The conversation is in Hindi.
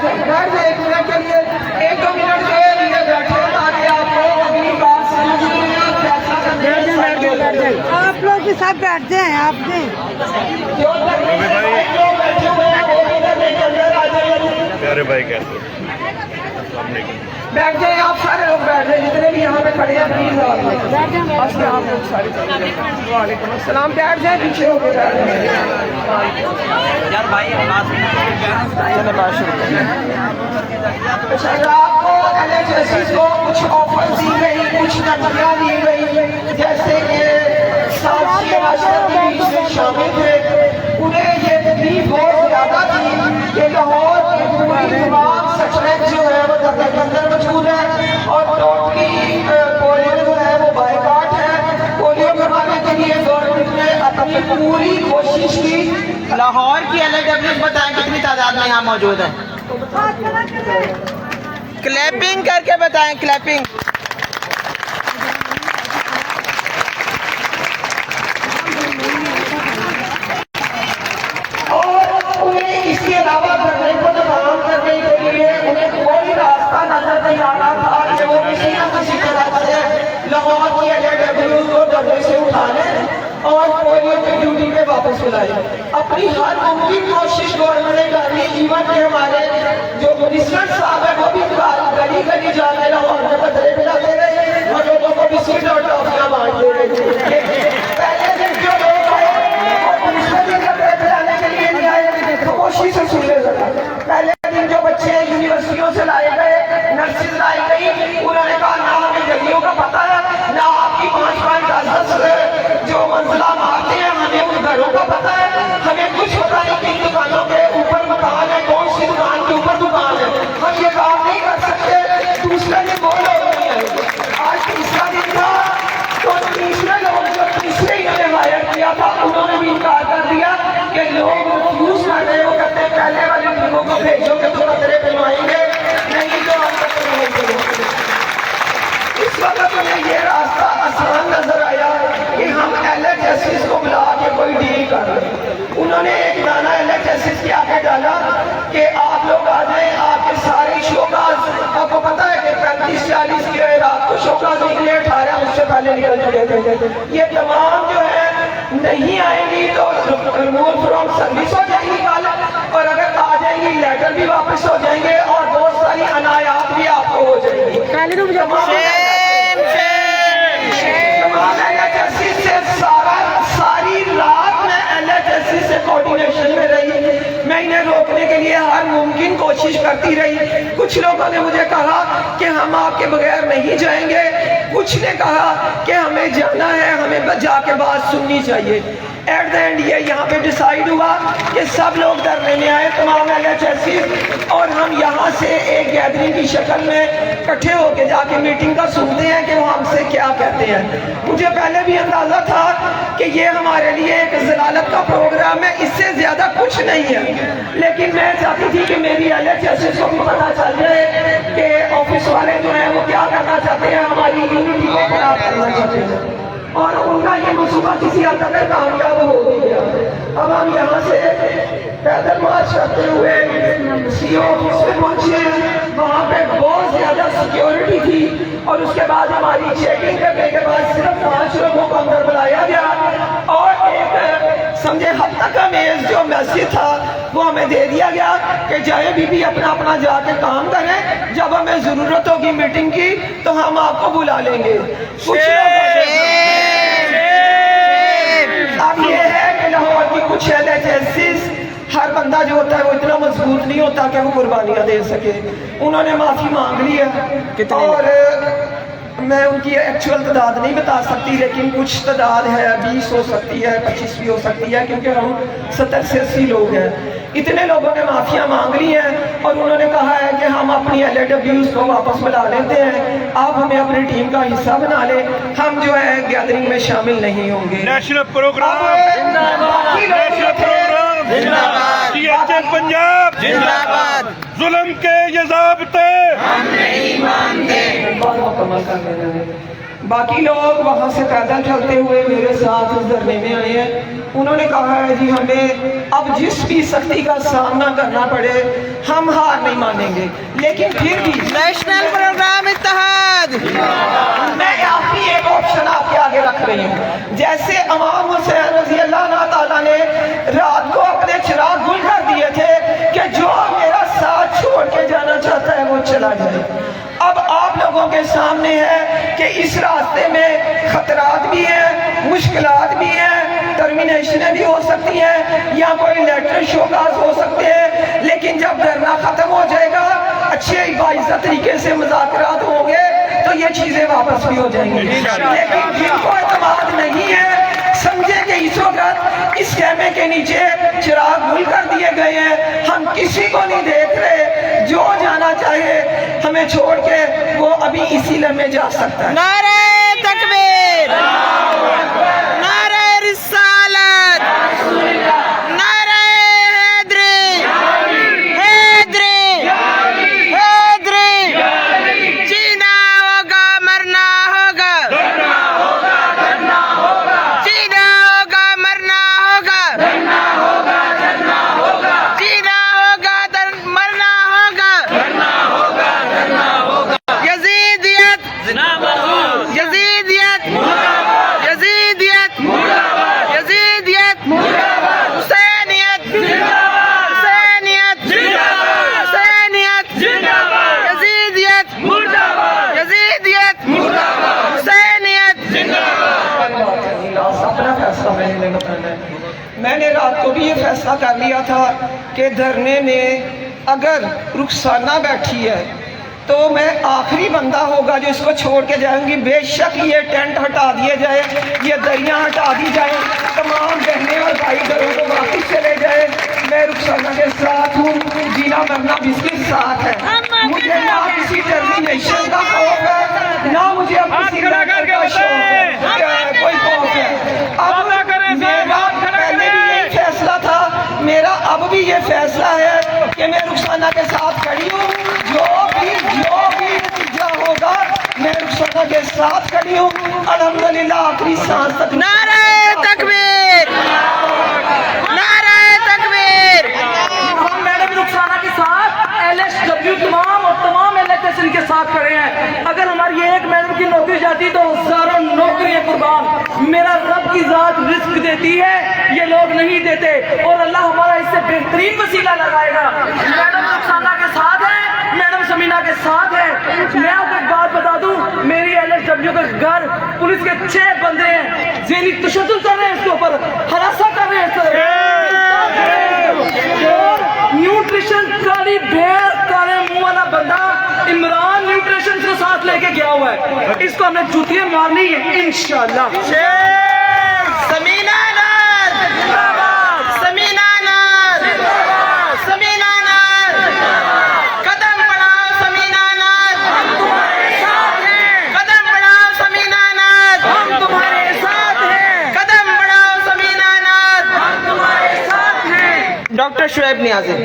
बैठ जाए 1 मिनट के लिए, 1-2 मिनट के लिए बैठे ताकि आपको अगली बात आप लोग भी सब बैठ जाए। आप प्यारे भाई कैसे बैठ जाए, आप सारे लोग बैठ जाए, जितने भी यहाँ पे खड़े हैं प्लीज बस आप लोग सारे। वालेकुम अस्सलाम, बैठ जाए, पीछे हो गए बैठ जाए यार भाई। आपको LHS को कुछ ऑफर दी गई, कुछ नजरिया दी गई, जैसे कि शामिल थे, उन्हें ये तकलीफ बहुत ज्यादा थी कि लाहौर की पूरी तमाम सचनेट जो है वो दर्द के अंदर मौजूद है और टोटली पोलियो जो है वो बायकॉट है। पोलियो करवाने के लिए गवर्नमेंट ने अपनी पूरी कोशिश की। लाहौर की LHS बताएं कितनी तादाद में यहाँ मौजूद है? क्लैपिंग करके बताएं, क्लैपिंग। इसके अलावा करने को तो काम करने के लिए उन्हें कोई रास्ता नजर नहीं आ रहा था कि वो किसी न किसी तरह से लाहौर की LHS को डबे से उठा लें और पोलियो की ड्यूटी पे वापस बुलाए। अपनी हर मुमकिन कोशिश गवर्नमेंट ने करनी। इवन के हमारे जो मिनिस्टर साहब है वो भी गली गली जाके लाहौर में पत्रे पिलाते रहे और लोगों को बिस्किट और टॉफियां बांटते रहे। पहले दिन जो लोग आए के लिए नहीं आए, खामोशी से सुन ले सका। पहले दिन जो बच्चे यूनिवर्सिटियों से लाए गए, नर्सेज लाई गई, उन्होंने कहा ना हमें गलियों का पता है, ना आपकी 5-5 10 जो मंजिला मारते हैं हमें उन घरों का पता है, हमें कुछ पता नहीं किन दुकानों के ऊपर मकान है, कौन सी दुकान के ऊपर दुकान है, हम ये काम नहीं कर सकते। दूसरे दिन वो लोग नहीं आए। आज तीसरा दिन था तो तीसरे लोग जो तीसरे इन्होंने हायर किया था उन्होंने भी इनकार कर दिया कि लोग यूज कर रहे हो, कहते पहले वाले लोगों को भेजो कि थोड़ा तेरे बनवाएंगे, नहीं तो आपको। इस वक्त हमें ये रास्ता आसान नजर आया कि हम LHS को बुला के कोई डील कर रहे हैं। उन्होंने एक गाना LHS के आगे डाला कि आप लोग आ जाए, आपके सारे शोकाज, आपको पता है कि 35-40 के रात को शोकाज निकले, 18 उससे पहले निकल चुके थे। ये तमाम जो है नहीं आएंगी तो रिमूव फ्रॉम सर्विस हो जाएंगी कल, और अगर आ जाएंगी लेटर भी वापस हो जाएंगे और बहुत सारी अनायात भी आपको हो जाएंगी। सारी रात में LHS से कोऑर्डिनेशन में रही, मैं इन्हें रोकने के लिए हर मुमकिन कोशिश करती रही। कुछ लोगों ने मुझे कहा कि हम आपके बगैर नहीं जाएंगे, कुछ ने कहा कि हमें जाना है, हमें जाके बात सुननी चाहिए। एट द एंड ये यहाँ पे डिसाइड हुआ कि सब लोग धरने में आए, तमाम LHS, और हम यहाँ से एक गैदरिंग की शक्ल में इकट्ठे होके जाके मीटिंग का सुनते हैं कि वो हमसे क्या कहते हैं। मुझे पहले भी अंदाजा था कि ये हमारे लिए एक जलालत का प्रोग्राम है, इससे ज्यादा कुछ नहीं है, लेकिन मैं चाहती थी कि मेरी LHS को भी पता चल जाए कि ऑफिस वाले जो है वो क्या करना चाहते हैं, हमारी यूनिटी को खराब करना चाहते हैं, और उनका ये मंसूबा किसी हद तक कामयाब हो गया। अब हम यहाँ से पैदल मार्च करते हुए CO ऑफिस में पहुंचे, वहाँ पे बहुत ज्यादा सिक्योरिटी थी, और उसके बाद हमारी चेकिंग करने के बाद सिर्फ 5 लोगों को अंदर बुलाया गया और एक समझे हद तक हमें जो मैसेज था वो हमें दे दिया गया कि जाए बीबी अपना अपना जाके काम करें, जब हमें जरूरत होगी मीटिंग की तो हम आपको बुला लेंगे। कुछ अब ये है कि लाहौर की कुछ LHS, हर बंदा जो होता है वो इतना मजबूत नहीं होता कि वो कुर्बानियां दे सके। उन्होंने माफी मांग ली है और मैं उनकी एक्चुअल तादाद नहीं बता सकती, लेकिन कुछ तादाद है, 20 हो सकती है, 25 भी हो सकती है, क्योंकि हम 70 से 80 लोग हैं। इतने लोगों ने माफिया मांग ली हैं और उन्होंने कहा है कि हम अपनी LHS को वापस बुला लेते हैं, आप हमें अपनी टीम का हिस्सा बना ले, हम जो है गैदरिंग में शामिल नहीं होंगे। नेशनल प्रोग्राम पंजाब जिंदाबाद, जुल्म के ये ज़ाब्ते हम नहीं मानते। बाकी लोग वहाँ से पैदल चलते हुए मेरे साथ उस धरने में आए हैं। उन्होंने कहा है जी हमें अब जिस भी सख्ती का सामना करना पड़े हम हार नहीं मानेंगे, लेकिन फिर भी नेशनल प्रोग्राम इत्तेहाद। मैं आखिरी एक ऑप्शन आपके आगे रख रही हूँ। जैसे इमाम हुसैन रज़ी अल्लाह ताला ने रात को अपने चिराग गुल कर दिए थे कि जो मेरा साथ छोड़ के जाना चाहता है वो चला जाए। अब आप लोगों के सामने है कि इस रास्ते में खतरात भी हैं, मुश्किलात भी हैं, टर्मिनेशनें भी हो सकती हैं या कोई लेटर शोकाज हो सकते हैं, लेकिन जब धरना खत्म हो जाएगा, अच्छे बाइज़्ज़त तरीके से मुज़ाकरात होंगे तो ये चीजें वापस भी हो जाएंगी। लेकिन जिनको एतमाद नहीं है, समझे कि इस वक्त इस कैमे के नीचे चिराग गुल कर दिए गए हैं, हम किसी को नहीं देख रहे, जो जाना चाहे हमें छोड़ के वो अभी इसी लम्हे जा सकता है। नारे तकबीर, नारे रिसालत, नारे हैदरी, हैदरी, हैदरी। जीना होगा मरना होगा, जीना होगा मरना होगा, जीना होगा मरना होगा। यजीदियत यजीदियत यजीदियत यजीदियत, हुसैनियत हुसैनियत हुसैनियत, यजीदियत यजीदियत हुसैनियत। अपना फैसला मैंने नहीं बताना है। मैंने रात को भी ये फैसला कर लिया था कि धरने में अगर रुखसाना बैठी है तो मैं आखिरी बंदा होगा जो इसको छोड़ के जाऊंगी। बेशक ये टेंट हटा दिए जाए, ये दरियाँ हटा दी जाए, तमाम बहनें और भाई घरों को वापस चले जाए, मैं रुखसाना के साथ हूँ, जीना मरना भी इसके साथ है। मुझे ना किसी टर्मिनेशन का खौफ है, ना मुझे अब किसी लेटर का शौक है, कोई खौफ है। अब मेरा पहले भी यही फैसला था, मेरा अब भी ये फैसला है कि मैं रुखसाना के साथ खड़ी हूँ। जो भी नतीजा होगा मैं रुखसाना के साथ खड़ी हूँ, अल्हम्दुलिल्लाह आखिरी सांस तक। नारे तकबीर, नारे तकबीर। हम मैडम रुखसाना के साथ LSW तमाम और तमाम इलेक्ट्रिशियन के साथ खड़े हैं। अगर हमारी एक मैडम की नौकरी जाती तो हजारों नौकरियां कुर्बान। मेरा रब की जात रिस्क देती है, ये लोग नहीं देते, और अल्लाह हमारा इससे बेहतरीन वसीला लगाएगा। मैडम रुखसाना के साथ है, मैडम समीना के साथ है। मैं आपको एक बात बता दूं, मेरी LSW का घर पुलिस के 6 बंदे हैं, ज़हनी तशद्दुद कर रहे हैं, इसके ऊपर हरासा कर रहे हैं। और न्यूट्रिशन काली भेड़ काले मुंह वाला बंदा इमरान न्यूट्रिशन के साथ लेके गया हुआ है, इसको हमने जूतियां मारनी है इंशाल्लाह। समीना नार जिंदाबाद, समीना नार जिंदाबाद, समीना नार जिंदाबाद। कदम बढ़ाओ समीना नार, हम तुम्हारे साथ हैं। कदम बढ़ाओ समीना नार, हम तुम्हारे साथ हैं। कदम बढ़ाओ समीना नार, हम तुम्हारे साथ हैं। डॉक्टर शुएब नियाज़ी।